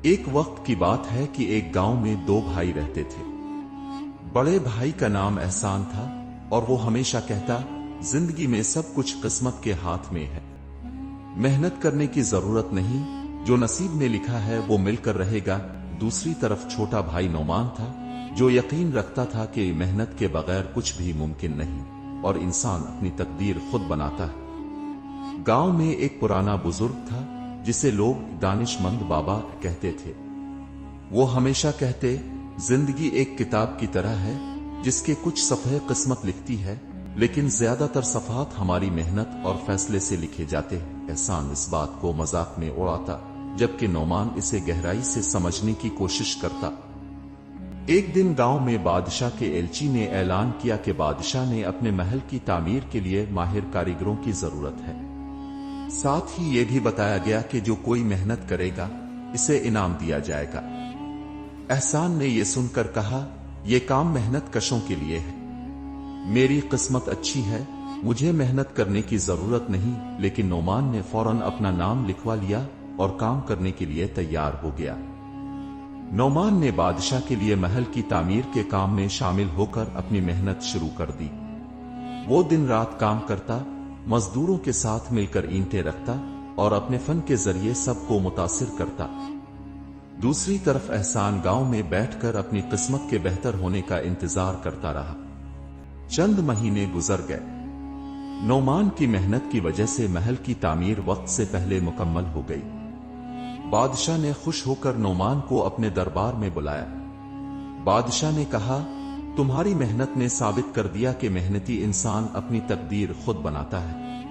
ایک وقت کی بات ہے کہ ایک گاؤں میں دو بھائی رہتے تھے۔ بڑے بھائی کا نام احسان تھا اور وہ ہمیشہ کہتا، زندگی میں سب کچھ قسمت کے ہاتھ میں ہے، محنت کرنے کی ضرورت نہیں، جو نصیب نے لکھا ہے وہ مل کر رہے گا۔ دوسری طرف چھوٹا بھائی نعمان تھا، جو یقین رکھتا تھا کہ محنت کے بغیر کچھ بھی ممکن نہیں اور انسان اپنی تقدیر خود بناتا ہے۔ گاؤں میں ایک پرانا بزرگ تھا جسے لوگ دانش مند بابا کہتے تھے۔ وہ ہمیشہ کہتے، زندگی ایک کتاب کی طرح ہے جس کے کچھ صفحے قسمت لکھتی ہے، لیکن زیادہ تر صفحات ہماری محنت اور فیصلے سے لکھے جاتے ہیں۔ احسان اس بات کو مذاق میں اڑاتا، جبکہ نعمان اسے گہرائی سے سمجھنے کی کوشش کرتا۔ ایک دن گاؤں میں بادشاہ کے ایلچی نے اعلان کیا کہ بادشاہ نے اپنے محل کی تعمیر کے لیے ماہر کاریگروں کی ضرورت ہے۔ ساتھ ہی یہ بھی بتایا گیا کہ جو کوئی محنت کرے گا اسے انعام دیا جائے گا۔ احسان نے یہ سن کر کہا، یہ کام محنت کشوں کے لیے ہے، میری قسمت اچھی ہے، مجھے محنت کرنے کی ضرورت نہیں۔ لیکن نعمان نے فوراً اپنا نام لکھوا لیا اور کام کرنے کے لیے تیار ہو گیا۔ نعمان نے بادشاہ کے لیے محل کی تعمیر کے کام میں شامل ہو کر اپنی محنت شروع کر دی۔ وہ دن رات کام کرتا، مزدوروں کے ساتھ مل کر اینٹیں رکھتا اور اپنے فن کے ذریعے سب کو متاثر کرتا۔ دوسری طرف احسان گاؤں میں بیٹھ کر اپنی قسمت کے بہتر ہونے کا انتظار کرتا رہا۔ چند مہینے گزر گئے۔ نعمان کی محنت کی وجہ سے محل کی تعمیر وقت سے پہلے مکمل ہو گئی۔ بادشاہ نے خوش ہو کر نعمان کو اپنے دربار میں بلایا۔ بادشاہ نے کہا، تمہاری محنت نے ثابت کر دیا کہ محنتی انسان اپنی تقدیر خود بناتا ہے،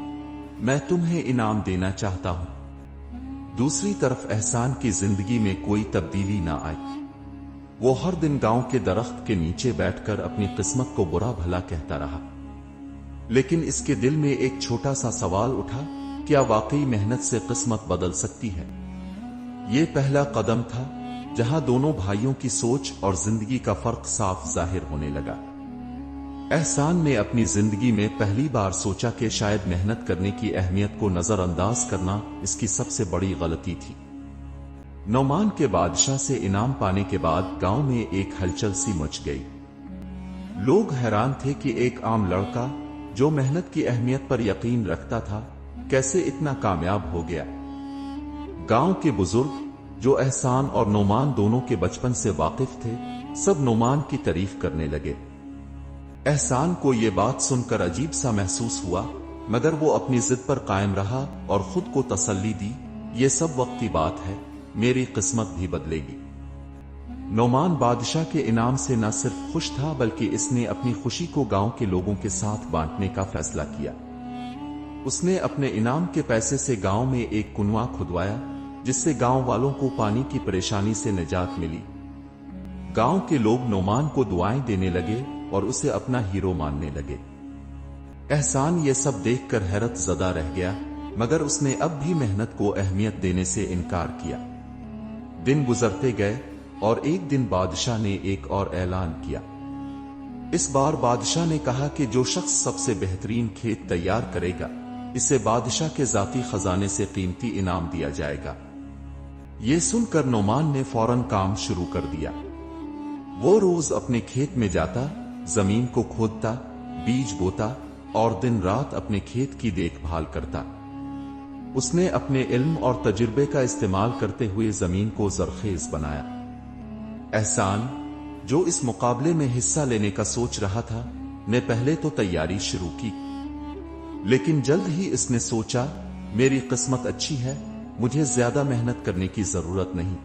میں تمہیں انعام دینا چاہتا ہوں۔ دوسری طرف احسان کی زندگی میں کوئی تبدیلی نہ آئی۔ وہ ہر دن گاؤں کے درخت کے نیچے بیٹھ کر اپنی قسمت کو برا بھلا کہتا رہا۔ لیکن اس کے دل میں ایک چھوٹا سا سوال اٹھا، کیا واقعی محنت سے قسمت بدل سکتی ہے؟ یہ پہلا قدم تھا جہاں دونوں بھائیوں کی سوچ اور زندگی کا فرق صاف ظاہر ہونے لگا۔ احسان نے اپنی زندگی میں پہلی بار سوچا کہ شاید محنت کرنے کی اہمیت کو نظر انداز کرنا اس کی سب سے بڑی غلطی تھی۔ نعمان کے بادشاہ سے انعام پانے کے بعد گاؤں میں ایک ہلچل سی مچ گئی۔ لوگ حیران تھے کہ ایک عام لڑکا جو محنت کی اہمیت پر یقین رکھتا تھا کیسے اتنا کامیاب ہو گیا۔ گاؤں کے بزرگ جو احسان اور نعمان دونوں کے بچپن سے واقف تھے، سب نعمان کی تعریف کرنے لگے۔ احسان کو یہ بات سن کر عجیب سا محسوس ہوا، مگر وہ اپنی ضد پر قائم رہا اور خود کو تسلی دی، یہ سب وقتی بات ہے، میری قسمت بھی بدلے گی۔ نعمان بادشاہ کے انعام سے نہ صرف خوش تھا بلکہ اس نے اپنی خوشی کو گاؤں کے لوگوں کے ساتھ بانٹنے کا فیصلہ کیا۔ اس نے اپنے انعام کے پیسے سے گاؤں میں ایک کنواں کھدوایا جس سے گاؤں والوں کو پانی کی پریشانی سے نجات ملی۔ گاؤں کے لوگ نعمان کو دعائیں دینے لگے اور اسے اپنا ہیرو ماننے لگے۔ احسان یہ سب دیکھ کر حیرت زدہ رہ گیا، مگر اس نے اب بھی محنت کو اہمیت دینے سے انکار کیا۔ دن گزرتے گئے اور ایک دن بادشاہ نے ایک اور اعلان کیا۔ اس بار بادشاہ نے کہا کہ جو شخص سب سے بہترین کھیت تیار کرے گا اسے بادشاہ کے ذاتی خزانے سے قیمتی انعام دیا جائے گا۔ یہ سن کر نعمان نے فوراً کام شروع کر دیا۔ وہ روز اپنے کھیت میں جاتا، زمین کو کھودتا، بیج بوتا اور دن رات اپنے کھیت کی دیکھ بھال کرتا۔ اس نے اپنے علم اور تجربے کا استعمال کرتے ہوئے زمین کو زرخیز بنایا۔ احسان جو اس مقابلے میں حصہ لینے کا سوچ رہا تھا نے پہلے تو تیاری شروع کی، لیکن جلد ہی اس نے سوچا، میری قسمت اچھی ہے، مجھے زیادہ محنت کرنے کی ضرورت نہیں،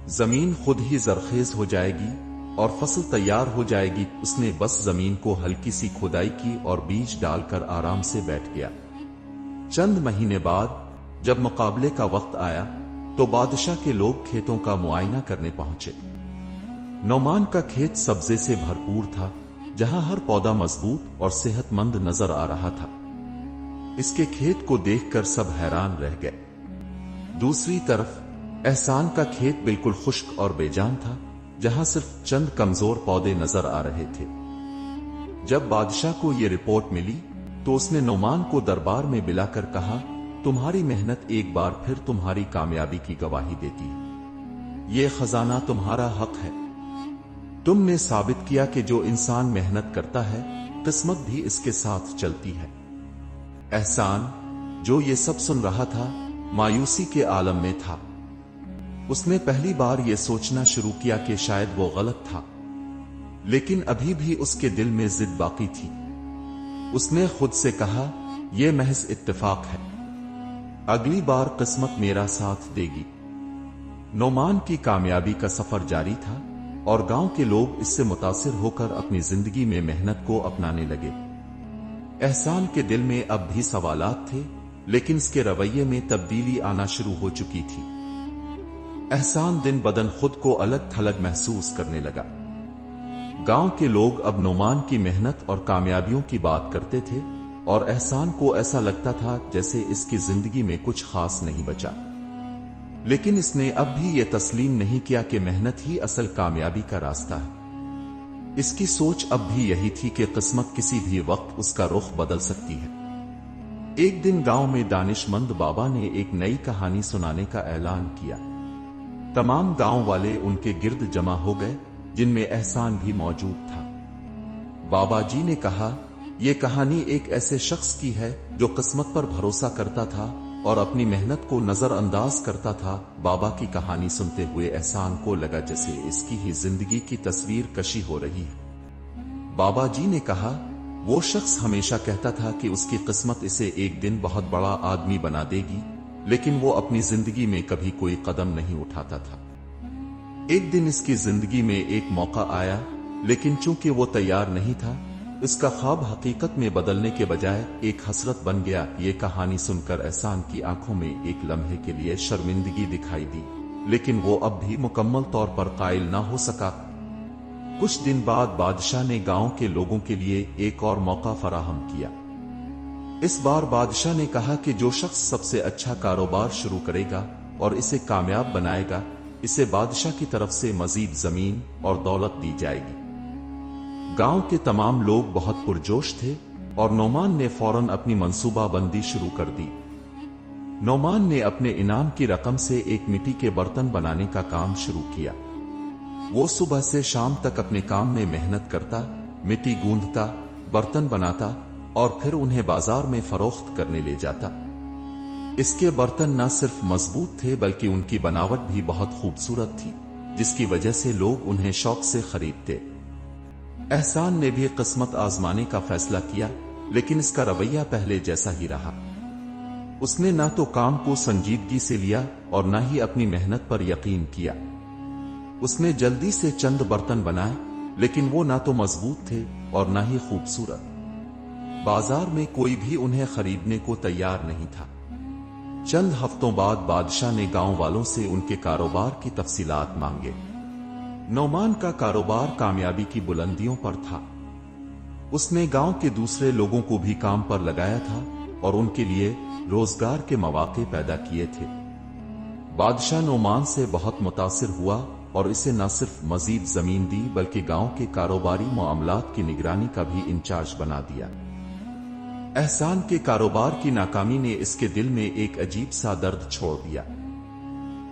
زمین خود ہی زرخیز ہو جائے گی اور فصل تیار ہو جائے گی۔ اس نے بس زمین کو ہلکی سی کھدائی کی اور بیج ڈال کر آرام سے بیٹھ گیا۔ چند مہینے بعد جب مقابلے کا وقت آیا تو بادشاہ کے لوگ کھیتوں کا معائنہ کرنے پہنچے۔ نعمان کا کھیت سبزے سے بھرپور تھا، جہاں ہر پودا مضبوط اور صحت مند نظر آ رہا تھا۔ اس کے کھیت کو دیکھ کر سب حیران رہ گئے۔ دوسری طرف احسان کا کھیت بالکل خشک اور بے جان تھا، جہاں صرف چند کمزور پودے نظر آ رہے تھے۔ جب بادشاہ کو یہ رپورٹ ملی تو اس نے نعمان کو دربار میں بلا کر کہا، تمہاری محنت ایک بار پھر تمہاری کامیابی کی گواہی دیتی ہے۔ یہ خزانہ تمہارا حق ہے۔ تم نے ثابت کیا کہ جو انسان محنت کرتا ہے قسمت بھی اس کے ساتھ چلتی ہے۔ احسان جو یہ سب سن رہا تھا مایوسی کے عالم میں تھا۔ اس نے پہلی بار یہ سوچنا شروع کیا کہ شاید وہ غلط تھا، لیکن ابھی بھی اس کے دل میں ضد باقی تھی۔ اس نے خود سے کہا یہ محض اتفاق ہے، اگلی بار قسمت میرا ساتھ دے گی۔ نعمان کی کامیابی کا سفر جاری تھا اور گاؤں کے لوگ اس سے متاثر ہو کر اپنی زندگی میں محنت کو اپنانے لگے۔ احسان کے دل میں اب بھی سوالات تھے، لیکن اس کے رویے میں تبدیلی آنا شروع ہو چکی تھی۔ احسان دن بدن خود کو الگ تھلگ محسوس کرنے لگا۔ گاؤں کے لوگ اب نعمان کی محنت اور کامیابیوں کی بات کرتے تھے اور احسان کو ایسا لگتا تھا جیسے اس کی زندگی میں کچھ خاص نہیں بچا، لیکن اس نے اب بھی یہ تسلیم نہیں کیا کہ محنت ہی اصل کامیابی کا راستہ ہے۔ اس کی سوچ اب بھی یہی تھی کہ قسمت کسی بھی وقت اس کا رخ بدل سکتی ہے۔ ایک دن گاؤں میں دانش مند بابا نے ایک نئی کہانی سنانے کا اعلان کیا۔ تمام گاؤں والے ان کے گرد جمع ہو گئے، جن میں احسان بھی موجود تھا۔ بابا جی نے کہا یہ کہانی ایک ایسے شخص کی ہے جو قسمت پر بھروسہ کرتا تھا اور اپنی محنت کو نظر انداز کرتا تھا۔ بابا کی کہانی سنتے ہوئے احسان کو لگا جیسے اس کی ہی زندگی کی تصویر کشی ہو رہی ہے۔ بابا جی نے کہا وہ شخص ہمیشہ کہتا تھا کہ اس کی قسمت اسے ایک دن بہت بڑا آدمی بنا دے گی، لیکن وہ اپنی زندگی میں کبھی کوئی قدم نہیں اٹھاتا تھا۔ ایک دن اس کی زندگی میں ایک موقع آیا، لیکن چونکہ وہ تیار نہیں تھا، اس کا خواب حقیقت میں بدلنے کے بجائے ایک حسرت بن گیا۔ یہ کہانی سن کر احسان کی آنکھوں میں ایک لمحے کے لیے شرمندگی دکھائی دی، لیکن وہ اب بھی مکمل طور پر قائل نہ ہو سکا۔ کچھ دن بعد بادشاہ نے گاؤں کے لوگوں کے لیے ایک اور موقع فراہم کیا۔ اس بار بادشاہ نے کہا کہ جو شخص سب سے اچھا کاروبار شروع کرے گا اور اسے کامیاب بنائے گا، اسے بادشاہ کی طرف سے مزید زمین اور دولت دی جائے گی۔ گاؤں کے تمام لوگ بہت پرجوش تھے اور نعمان نے فوراً اپنی منصوبہ بندی شروع کر دی۔ نعمان نے اپنے انعام کی رقم سے ایک مٹی کے برتن بنانے کا کام شروع کیا۔ وہ صبح سے شام تک اپنے کام میں محنت کرتا، مٹی گوندھتا، برتن بناتا اور پھر انہیں بازار میں فروخت کرنے لے جاتا۔ اس کے برتن نہ صرف مضبوط تھے بلکہ ان کی بناوٹ بھی بہت خوبصورت تھی، جس کی وجہ سے لوگ انہیں شوق سے خریدتے۔ احسان نے بھی قسمت آزمانے کا فیصلہ کیا، لیکن اس کا رویہ پہلے جیسا ہی رہا۔ اس نے نہ تو کام کو سنجیدگی سے لیا اور نہ ہی اپنی محنت پر یقین کیا۔ اس نے جلدی سے چند برتن بنائے، لیکن وہ نہ تو مضبوط تھے اور نہ ہی خوبصورت۔ بازار میں کوئی بھی انہیں خریدنے کو تیار نہیں تھا۔ چند ہفتوں بعد بادشاہ نے گاؤں والوں سے ان کے کاروبار کی تفصیلات مانگے۔ نعمان کا کاروبار کامیابی کی بلندیوں پر تھا۔ اس نے گاؤں کے دوسرے لوگوں کو بھی کام پر لگایا تھا اور ان کے لیے روزگار کے مواقع پیدا کیے تھے۔ بادشاہ نعمان سے بہت متاثر ہوا اور اسے نہ صرف مزید زمین دی بلکہ گاؤں کے کاروباری معاملات کی نگرانی کا بھی انچارج بنا دیا۔ احسان کے کاروبار کی ناکامی نے اس کے دل میں ایک عجیب سا درد چھوڑ دیا۔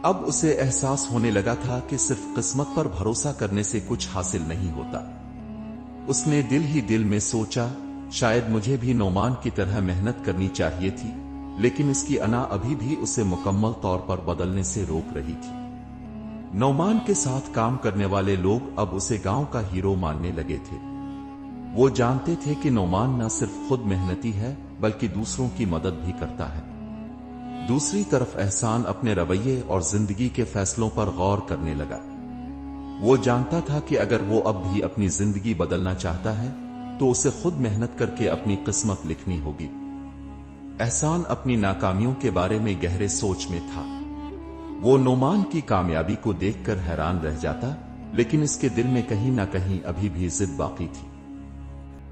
اب اسے احساس ہونے لگا تھا کہ صرف قسمت پر بھروسہ کرنے سے کچھ حاصل نہیں ہوتا۔ اس نے دل ہی دل میں سوچا شاید مجھے بھی نعمان کی طرح محنت کرنی چاہیے تھی، لیکن اس کی انا ابھی بھی اسے مکمل طور پر بدلنے سے روک رہی تھی۔ نعمان کے ساتھ کام کرنے والے لوگ اب اسے گاؤں کا ہیرو ماننے لگے تھے۔ وہ جانتے تھے کہ نعمان نہ صرف خود محنتی ہے بلکہ دوسروں کی مدد بھی کرتا ہے۔ دوسری طرف احسان اپنے رویے اور زندگی کے فیصلوں پر غور کرنے لگا۔ وہ جانتا تھا کہ اگر وہ اب بھی اپنی زندگی بدلنا چاہتا ہے تو اسے خود محنت کر کے اپنی قسمت لکھنی ہوگی۔ احسان اپنی ناکامیوں کے بارے میں گہرے سوچ میں تھا۔ وہ نعمان کی کامیابی کو دیکھ کر حیران رہ جاتا، لیکن اس کے دل میں کہیں نہ کہیں ابھی بھی ضد باقی تھی۔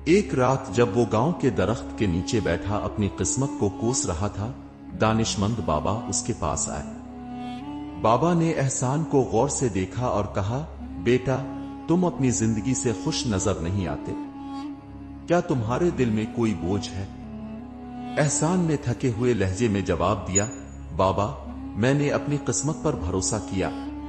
ایک رات جب وہ گاؤں کے درخت کے نیچے بیٹھا اپنی قسمت کو کوس رہا تھا، دانش مند بابا اس کے پاس آئے۔ بابا نے احسان کو غور سے دیکھا اور کہا، بیٹا تم اپنی زندگی سے خوش نظر نہیں آتے، کیا تمہارے دل میں کوئی بوجھ ہے؟ احسان نے تھکے ہوئے لہجے میں جواب دیا، بابا میں نے اپنی قسمت پر بھروسہ کیا،